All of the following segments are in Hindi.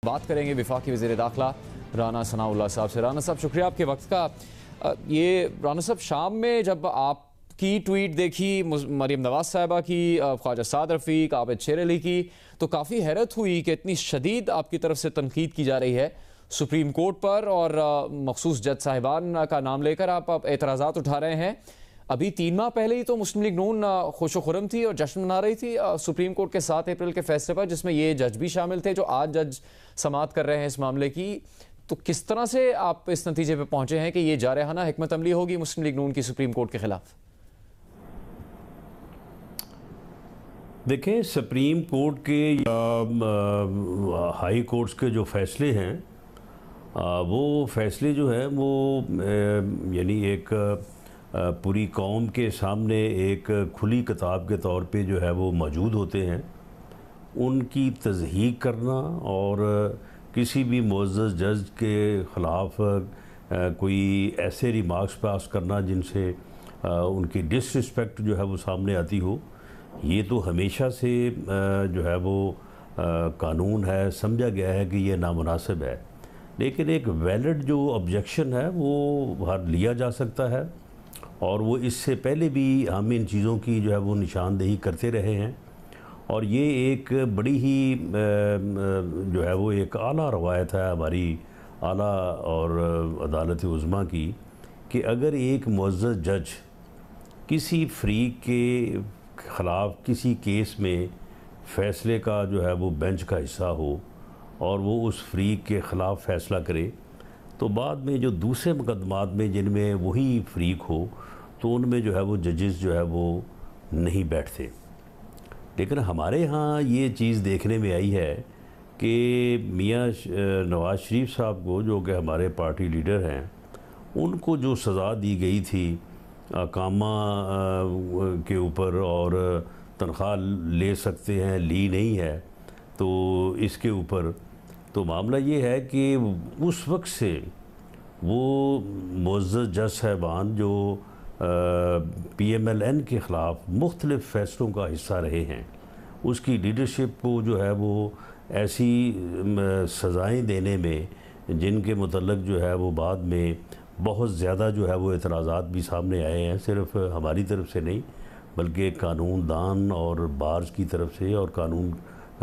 बात करेंगे वफाकी वज़ीर दाखिला राना सनाउल्लाह साहब से। राना साहब, शुक्रिया आपके वक्त का। ये राना साहब, शाम में जब आपकी ट्वीट देखी मरीम नवाज साहिबा की, ख्वाजा साद रफ़ीक, आबिद शेर अली की, तो काफ़ी हैरत हुई कि इतनी शदीद आपकी तरफ से तनकीद की जा रही है सुप्रीम कोर्ट पर और मखसूस जज साहिबान का नाम लेकर आप एतराज़ात उठा रहे हैं। अभी 3 माह पहले ही तो मुस्लिम लीग नून खुशो खुरम थी और जश्न मना रही थी सुप्रीम कोर्ट के 7 अप्रैल के फैसले पर, जिसमें ये जज भी शामिल थे जो आज जज समाअत कर रहे हैं इस मामले की। तो किस तरह से आप इस नतीजे पर पहुंचे हैं कि ये जारहाना हिकमत अमली होगी मुस्लिम लीग नून की सुप्रीम कोर्ट के खिलाफ? देखें, सुप्रीम कोर्ट के या हाई कोर्ट्स के जो फैसले हैं वो फैसले जो है वो यानी एक पूरी कौम के सामने एक खुली किताब के तौर पे जो है वो मौजूद होते हैं। उनकी तज़हीक करना और किसी भी मुअज़्ज़ज़ जज के ख़िलाफ़ कोई ऐसे रिमार्क्स पास करना जिनसे उनकी डिसरिस्पेक्ट जो है वो सामने आती हो, ये तो हमेशा से जो है वो कानून है, समझा गया है कि ये नामुनासिब है। लेकिन एक वैलिड जो ऑब्जेक्शन है वो बाहर लिया जा सकता है और वो इससे पहले भी हम इन चीज़ों की जो है वो निशानदेही करते रहे हैं। और ये एक बड़ी ही जो है वो एक आला रवायत है हमारी आला और अदालत उज़्मा की कि अगर एक मुअज़्ज़ज़ जज किसी फ़रीक के ख़िलाफ़ किसी केस में फ़ैसले का जो है वो बेंच का हिस्सा हो और वो उस फ़रीक के ख़िलाफ़ फ़ैसला करे, तो बाद में जो दूसरे मुकदमात में जिनमें वही फ़रीक हो तो उनमें जो है वो जजेस जो है वो नहीं बैठते। लेकिन हमारे यहाँ ये चीज़ देखने में आई है कि मियाँ नवाज़ शरीफ साहब को, जो कि हमारे पार्टी लीडर हैं, उनको जो सज़ा दी गई थी कामा के ऊपर और तनख्वाह ले सकते हैं, ली नहीं है, तो इसके ऊपर तो मामला ये है कि उस वक्त से वो मुअज़्ज़ज़ जज साहिबान जो PMLN के ख़िलाफ़ मुख्तलिफ़ फ़ैसलों का हिस्सा रहे हैं, उसकी लीडरशिप को जो है वो ऐसी सज़ाएं देने में जिनके मुतल्लक़ जो है वो बाद में बहुत ज़्यादा जो है वो एतराज़ात भी सामने आए हैं, सिर्फ़ हमारी तरफ से नहीं बल्कि कानून दान और बार्स की तरफ से और कानून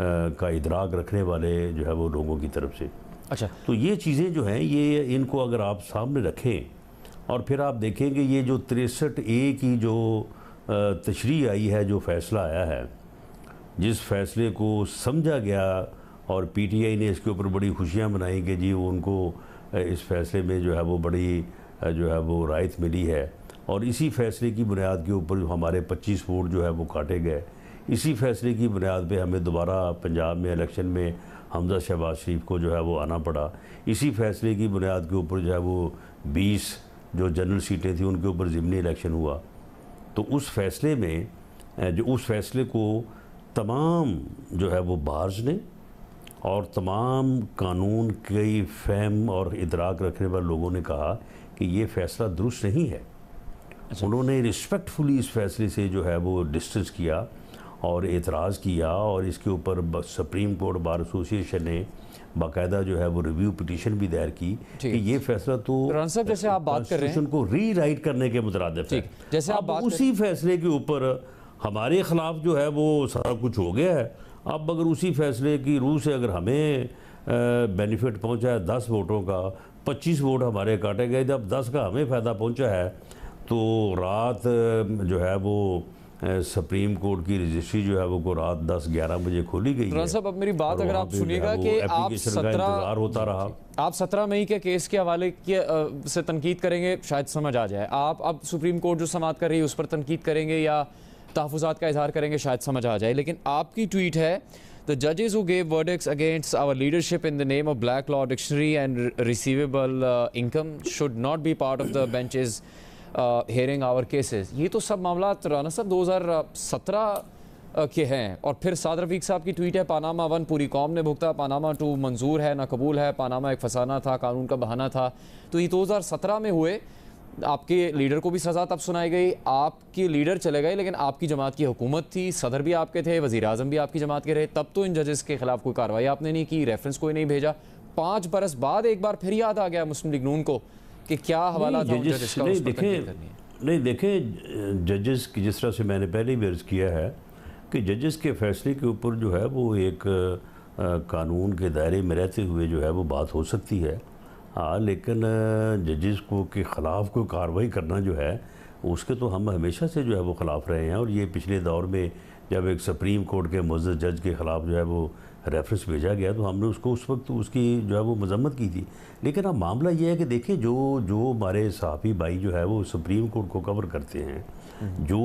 का इदराक रखने वाले जो है वो लोगों की तरफ से। अच्छा, तो ये चीज़ें जो हैं ये इनको अगर आप सामने रखें और फिर आप देखेंगे ये जो 63A की जो तशरीह आई है, जो फ़ैसला आया है, जिस फ़ैसले को समझा गया और PTI ने इसके ऊपर बड़ी खुशियाँ मनाई कि जी उनको इस फ़ैसले में जो है वो बड़ी जो है वो राहत मिली है। और इसी फ़ैसले की बुनियाद के ऊपर हमारे 25 वोट जो है वो काटे गए। इसी फ़ैसले की बुनियाद पे हमें दोबारा पंजाब में इलेक्शन में हमजा शहबाज शरीफ को जो है वो आना पड़ा। इसी फ़ैसले की बुनियाद के ऊपर जो है वो 20 जो जनरल सीटें थी उनके ऊपर ज़िमनी इलेक्शन हुआ। तो उस फ़ैसले में जो उस फ़ैसले को तमाम जो है वो बार्स ने और तमाम कानून की फ़हम और इदराक रखने वाले लोगों ने कहा कि ये फ़ैसला दुरुस्त नहीं है। अच्छा। उन्होंने रिस्पेक्टफुली इस फ़ैसले से जो है वो डिस्टेंस किया और एतराज़ किया और इसके ऊपर सुप्रीम कोर्ट बार एसोसिएशन ने बाकायदा जो है वो रिव्यू पिटीशन भी दायर की कि ये फैसला तो राना साहब, जैसे आप बात कर रहे हैं को रीराइट करने के मुतरादिफ है। जैसे आप बात उसी फैसले के ऊपर हमारे ख़िलाफ़ जो है वो सारा कुछ हो गया है। अब अगर उसी फैसले की रूह से अगर हमें बेनिफिट पहुंचा है 10 वोटों का, 25 वोट हमारे काटे गए, जब 10 का हमें फ़ायदा पहुंचा है, तो रात जो है वो सुप्रीम कोर्ट की रजिस्ट्री जो है वो को रात 10-11 बजे खोली गई है। साहब, अब मेरी बात अगर आप सुनिएगा कि आप 17 मई के केस के हवाले से तनकीद करेंगे, शायद समझ आ जाए। आप अब सुप्रीम कोर्ट जो समाअत कर रही है उस पर तनकीद करेंगे या तहफ़्फ़ुज़ात का इज़हार करेंगे, शायद समझ आ जाए। लेकिन आपकी ट्वीट है, द जजेस who gave verdicts against our leadership in the name of black law dictionary and receivable income should not be part of the benches hearing our cases। ये तो सब मामला राना साहब 2017 के हैं। और फिर साद रफ़ीक साहब की ट्वीट है, पानामा 1 पूरी कौम ने भुगता, पानामा 2 मंजूर है ना कबूल है, पानामा एक फसाना था, कानून का बहाना था। तो ये 2017 में हुए। आपके लीडर को भी सज़ा तब सुनाई गई, आपके लीडर चले गए, लेकिन आपकी जमात की हुकूमत थी, सदर भी आपके थे, वज़ीर आज़म भी आपकी जमात के रहे, तब तो इन जजेस के खिलाफ कोई कार्रवाई आपने नहीं की, रेफरेंस कोई नहीं भेजा। 5 बरस बाद एक बार फिर याद आ गया मुस्लिम लीग नून को कि क्या हवाला था उन जजेस का, उस पर तनकीद करनी है। नहीं देखें, जजेस की जिस तरह से मैंने पहले भी अर्ज़ किया है कि जजेस के फैसले के ऊपर जो है वो एक कानून के दायरे में रहते हुए जो है वो बात हो सकती है। हाँ, लेकिन जजेस को के ख़िलाफ़ कोई कार्रवाई करना जो है उसके तो हम हमेशा से जो है वो ख़िलाफ़ रहे हैं। और ये पिछले दौर में जब एक सुप्रीम कोर्ट के मुअज़्ज़ज़ जज के ख़िलाफ़ जो है वो रेफरेंस भेजा गया तो हमने उसको उस वक्त उसकी जो है वो मजम्मत की थी। लेकिन अब मामला ये है कि देखिए जो हमारे सहाफ़ी भाई जो है वो सुप्रीम कोर्ट को कवर करते हैं, जो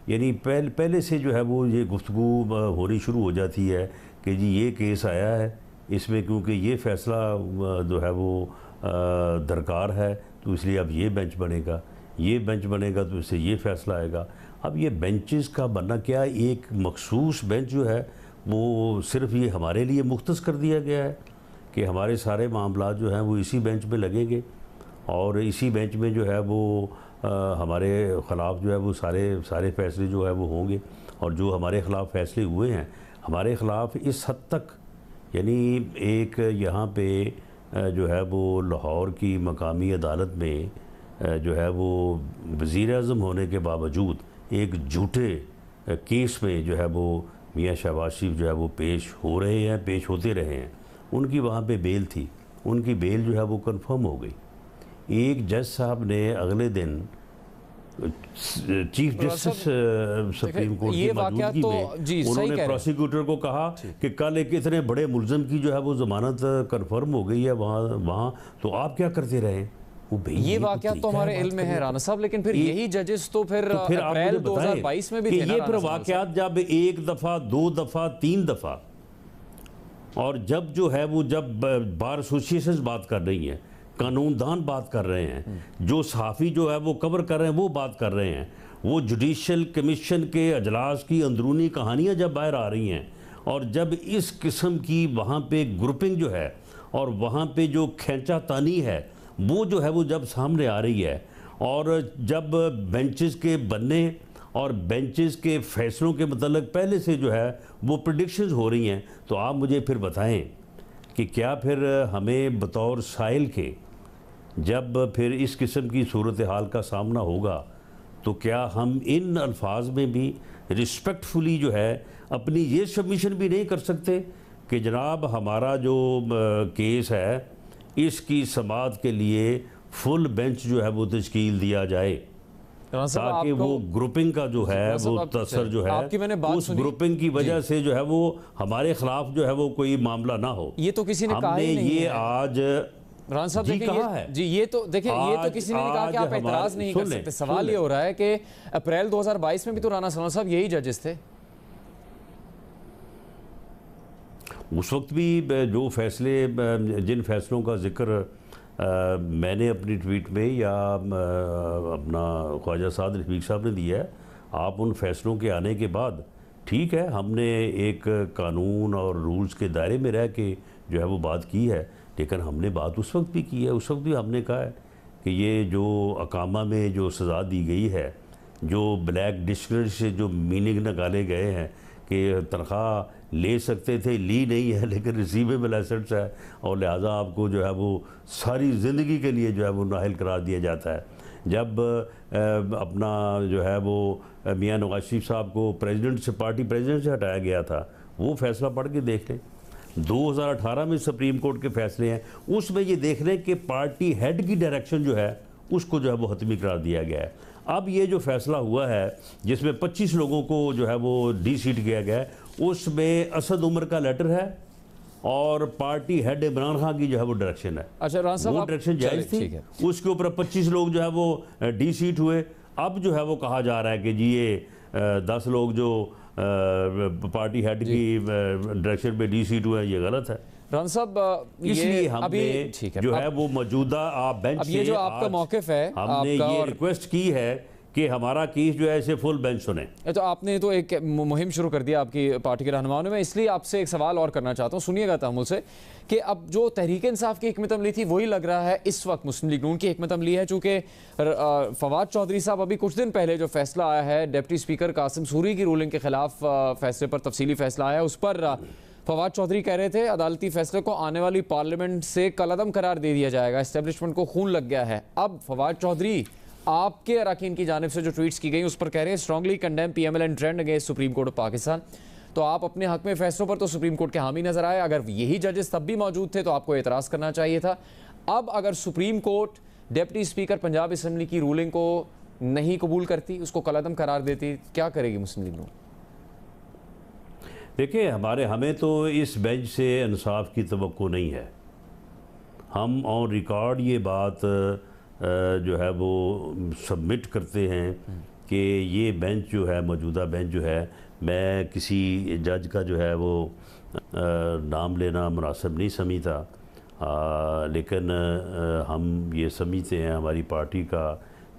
यानी पहले से जो है वो ये गुफ्तगू होनी शुरू हो जाती है कि जी ये केस आया है, इसमें क्योंकि ये फ़ैसला जो है वो दरकार है तो इसलिए अब ये बेंच बनेगा, ये बेंच बनेगा तो इससे ये फ़ैसला आएगा। अब ये बेंचेस का बनना क्या, एक मखसूस बेंच जो है वो सिर्फ ये हमारे लिए मुख्तस कर दिया गया है कि हमारे सारे मामला जो हैं वो इसी बेंच में लगेंगे और इसी बेंच में जो है वो हमारे ख़िलाफ़ जो है वो सारे फ़ैसले जो है वो होंगे। और जो हमारे ख़िलाफ़ फ़ैसले हुए हैं हमारे ख़िलाफ़ इस हद तक, यानी एक यहाँ पे जो है वो लाहौर की मकामी अदालत में जो है वो वज़ीर आज़म होने के बावजूद एक झूठे केस में जो है वो मियाँ शहबाज शरीफ जो है वो पेश हो रहे हैं, पेश होते रहे हैं। उनकी वहाँ पे बेल थी, उनकी बेल जो है वो कंफर्म हो गई। एक जज साहब ने अगले दिन चीफ जस्टिस सुप्रीम कोर्ट की मौजूदगी में उन्होंने प्रोसिक्यूटर को कहा कि कल एक इतने बड़े मुलज़म की जो है वो ज़मानत कंफर्म हो गई है वहाँ तो आप क्या करते रहे। ये वाक़या तो हमारे इल्म में है राना साहब, लेकिन फिर यही जजेस तो फिर अप्रैल 2022 में भी थे ना। ये फिर वाक़यात जब एक दफ़ा, 2 दफ़ा, 3 दफ़ा और जब जो है वो जब बार एसोसिएशन बात कर रही हैं, कानूनदान बात कर रहे हैं, जो सहाफ़ी जो है वो कवर कर रहे हैं वो बात कर रहे हैं, वो जुडिशल कमीशन के अजलास की अंदरूनी कहानियाँ जब बाहर आ रही हैं और जब इस किस्म की वहाँ पे ग्रुपिंग जो है और वहाँ पे जो खींचा तानी है वो जो है वो जब सामने आ रही है और जब बेंचेस के बनने और बेंचेस के फैसलों के मतलब पहले से जो है वो प्रेडिक्शंस हो रही हैं, तो आप मुझे फिर बताएं कि क्या फिर हमें बतौर साइल के जब फिर इस किस्म की सूरत हाल का सामना होगा तो क्या हम इन अल्फाज में भी रिस्पेक्टफुली जो है अपनी ये सबमिशन भी नहीं कर सकते कि जनाब हमारा जो केस है इसकी समाअत के लिए फुल बेंच जो है वो तश्कील दिया जाए ताकि वो ग्रुपिंग का जो है वो तसर जो है उस ग्रुपिंग की वजह से जो है वो हमारे खिलाफ जो है वो कोई मामला ना हो। ये तो किसी ने कहा ही नहीं ये है। आज राना साहब जी कहा है जी, ये तो देखिए ये तो किसी ने नहीं कहा कि आप एतराज़ नहीं कर सकते। सवाल ये हो रहा है कि अप्रैल 2022 में भी तो राना साहब यही जजेस थे। उस वक्त भी जो फैसले जिन फैसलों का जिक्र मैंने अपनी ट्वीट में या अपना ख्वाजा साद रफीक साहब ने दिया है, आप उन फैसलों के आने के बाद ठीक है हमने एक कानून और रूल्स के दायरे में रह के जो है वो बात की है, लेकिन हमने बात उस वक्त भी की है। उस वक्त भी हमने कहा है कि ये जो अकामा में जो सज़ा दी गई है, जो ब्लैक डिक्शनरी से जो मीनिंग निकाले गए हैं कि तनख्वाह ले सकते थे, ली नहीं है लेकिन रिसीवेबल एसेट्स है और लिहाजा आपको जो है वो सारी ज़िंदगी के लिए जो है वो नाहिल करार दिया जाता है। जब अपना जो है वो मियाँ नवाज शरीफ साहब को प्रेसिडेंट से पार्टी प्रेसिडेंट से हटाया गया था, वो फैसला पढ़ के देख लें। 2018 में सुप्रीम कोर्ट के फैसले हैं, उसमें ये देख लें कि पार्टी हेड की डायरेक्शन जो है उसको जो है वो हतमी करार दिया गया है। अब ये जो फैसला हुआ है जिसमें 25 लोगों को जो है वो डी सीट किया गया है, उसमें असद उमर का लेटर है और पार्टी हेड इमरान खान की जो है वो डायरेक्शन है। अच्छा राना साहब, वो डायरेक्शन जायज़ थी, उसके ऊपर 25 लोग जो है वो डी सीट हुए। अब जो है वो कहा जा रहा है कि जी ये 10 लोग जो पार्टी हेड की डायरेक्शन पे डी सीट हुए, ये गलत है। राना साहब इसलिए हमने जो है वो मौजूदा आप बेंच से जो आपका मौक़िफ़ है, हमने ये रिक्वेस्ट की है कि हमारा केस जो है इसे फुल बेंच सुने। तो आपने तो एक मुहिम शुरू कर दिया आपकी पार्टी के रहनुमाओं ने। मैं इसलिए आपसे एक सवाल और करना चाहता हूँ, सुनिएगा तहम्मुल से, कि अब जो तहरीक इंसाफ की हिकमत अमली थी वही लग रहा है इस वक्त मुस्लिम लीग नून की हिकमत अमली है, चूँकि फवाद चौधरी साहब अभी कुछ दिन पहले जो फैसला आया है डिप्टी स्पीकर कासिम सूरी की रूलिंग के खिलाफ फैसले पर तफसीली फैसला आया, उस पर फवाद चौधरी कह रहे थे अदालती फैसले को आने वाली पार्लियामेंट से कलअदम करार दे दिया जाएगा, एस्टेब्लिशमेंट को खून लग गया है। अब फवाद चौधरी आपके अरकान की जानिब से जो ट्वीट्स की गई उस पर कह रहे हैं strongly condemn PML and trend against supreme court of Pakistan. तो आप अपने हक में फैसलों पर तो सुप्रीम कोर्ट के हामी नजर आए, अगर यही जजेस तब भी मौजूद थे तो आपको एतराज़ करना चाहिए था। अब अगर supreme court deputy speaker Punjab assembly की रूलिंग को नहीं कबूल करती, उसको कलअदम करार देती, क्या करेगी मुस्लिम लीग नून? देखिए, हमें तो इस बेंच से इंसाफ की तवक्को नहीं है। हम ऑन रिकॉर्ड ये बात जो है वो सबमिट करते हैं कि ये बेंच जो है, मौजूदा बेंच जो है, मैं किसी जज का जो है वो नाम लेना मुनासिब नहीं समझता, लेकिन हम ये समझते हैं, हमारी पार्टी का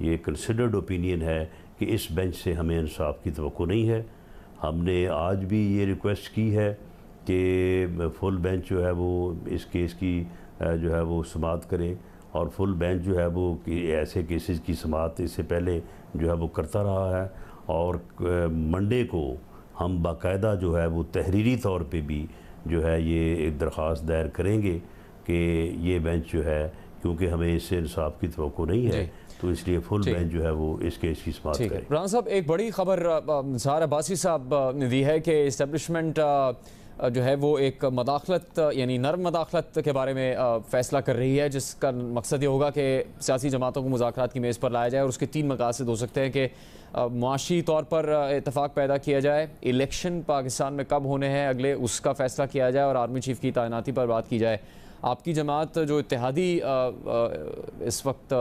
ये कंसिडर्ड ओपिनियन है कि इस बेंच से हमें इंसाफ की तवक्को नहीं है। हमने आज भी ये रिक्वेस्ट की है कि फुल बेंच जो है वो इस केस की जो है वो समाअत करे, और फुल बेंच जो है वो ऐसे केसेस की समाअत इससे पहले जो है वो करता रहा है। और मंडे को हम बाकायदा जो है वो तहरीरी तौर पे भी जो है ये एक दरख्वास्त दायर करेंगे कि ये बेंच जो है, क्योंकि हमें इससे इंसाफ की तवक्को नहीं है, तो इसलिए फुल बेंच जो है वो इस केस की समाअत करे। राना साहब, एक बड़ी खबर ज़ाहर अब्बासी साहब ने दी है कि इस्टेब्लिशमेंट जो है वो एक मदाखलत यानी नर्म मदाखलत के बारे में फ़ैसला कर रही है, जिसका मकसद ये होगा कि सियासी जमातों को मुज़ाकरात की मेज़ पर लाया जाए। और उसके 3 मकासद हो सकते हैं कि मुआशी तौर पर इत्तफ़ाक़ पैदा किया जाए, इलेक्शन पाकिस्तान में कब होने हैं अगले उसका फ़ैसला किया जाए, और आर्मी चीफ़ की तैनाती पर बात की जाए। आपकी जमात जो इत्तेहादी इस वक्त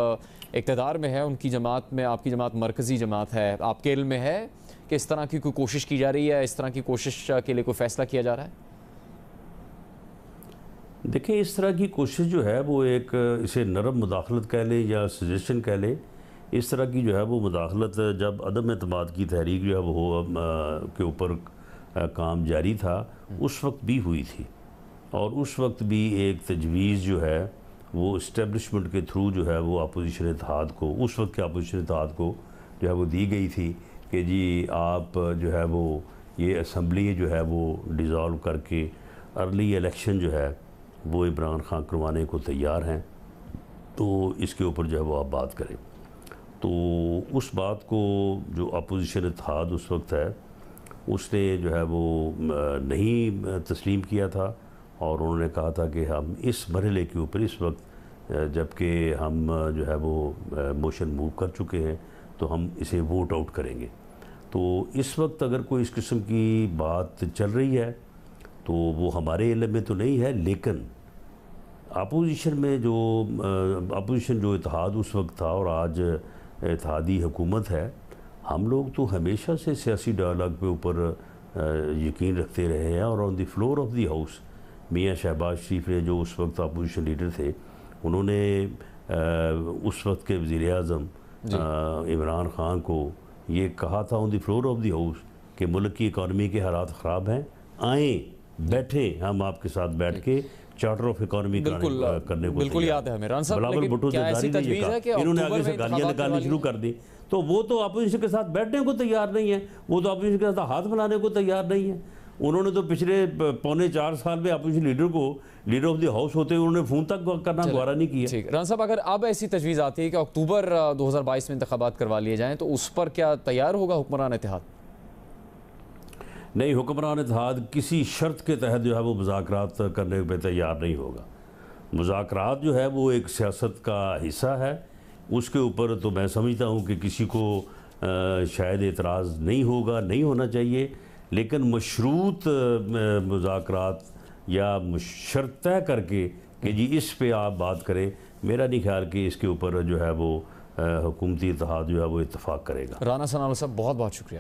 इक़्तिदार में है, उनकी जमात में आपकी जमात मरकज़ी जमात है, आपके इल्म में है कि इस तरह की कोई कोशिश की जा रही है, इस तरह की कोशिश के लिए कोई फ़ैसला किया जा रहा है? देखिए, इस तरह की कोशिश जो है वो एक, इसे नरम मुदाखलत कह लें या सजेशन कह लें, इस तरह की जो है वो मुदाखलत जब अदम एतमाद की तहरीक जो है वो के ऊपर काम जारी था, उस वक्त भी हुई थी। और उस वक्त भी एक तजवीज़ जो है वो इस्टेब्लिशमेंट के थ्रू जो है वो अपोजिशन इत्तेहाद को, उस वक्त के अपोजिशन इत्तेहाद को जो है वो दी गई थी कि जी आप जो है वो ये असम्बली जो है वो डिज़ोल्व करके अर्ली इलेक्शन जो है वो इमरान खान करवाने को तैयार हैं, तो इसके ऊपर जो है वो आप बात करें। तो उस बात को जो अपोजिशन इत्तेहाद उस वक्त है उसने जो है वो नहीं तस्लीम किया था, और उन्होंने कहा था कि हम इस मरहले के ऊपर इस वक्त जबकि हम जो है वो मोशन मूव कर चुके हैं तो हम इसे वोट आउट करेंगे। तो इस वक्त अगर कोई इस किस्म की बात चल रही है तो वो हमारे इल्म में तो नहीं है, लेकिन अपोजिशन में जो अपोजिशन जो इत्तेहाद उस वक्त था और आज इत्तेहादी हुकूमत है, हम लोग तो हमेशा से सियासी डायलॉग पे ऊपर यकीन रखते रहे हैं। और on the floor of the house मियाँ शहबाज शरीफ ने, जो उस वक्त अपोजिशन लीडर थे, उन्होंने उस वक्त के वज़ीर आज़म इमरान खान को ये कहा था on the floor of the house कि मुल्क की इकॉनमी के हालात ख़राब हैं, आएँ बैठे हम आपके साथ बैठ के चार्टर ऑफ इकॉनमी करने को बिल्कुल याद है हमें। बिलावल भुट्टो इन्होंने आगे से गालियाँ निकालनी शुरू कर दी, तो वो तो अपोजिशन के साथ बैठने को तैयार नहीं है, वो तो अपोजिशन के साथ हाथ मिलाने को तैयार नहीं है। उन्होंने तो पिछले 3.25 साल में अपोजिशन लीडर को लीडर ऑफ द हाउस होते हुए उन्होंने फ़ोन तक करना गवारा नहीं किया। ठीक, राना साहब, अगर अब ऐसी तजवीज़ आती है कि अक्टूबर 2022 में इंतखाबात करवा लिए जाएँ तो उस पर क्या तैयार होगा हुक्मरान इत्तेहाद? नहीं, हुक्मरान इत्तेहाद किसी शर्त के तहत जो है वो मुज़ाकरात करने पे तैयार नहीं होगा। मुज़ाकरात जो है वो एक सियासत का हिस्सा है, उसके ऊपर तो मैं समझता हूँ कि किसी को शायद एतराज़ नहीं होगा, नहीं होना चाहिए, लेकिन मशरूत मुज़ाकरात या शर्त तय करके कि जी इस पे आप बात करें, मेरा नहीं ख्याल कि इसके ऊपर जो है वो हुकूमती इत्तेहाद जो है वो इत्तफ़ाक़ करेगा। राना सनाउल्लाह साहब, बहुत बहुत शुक्रिया।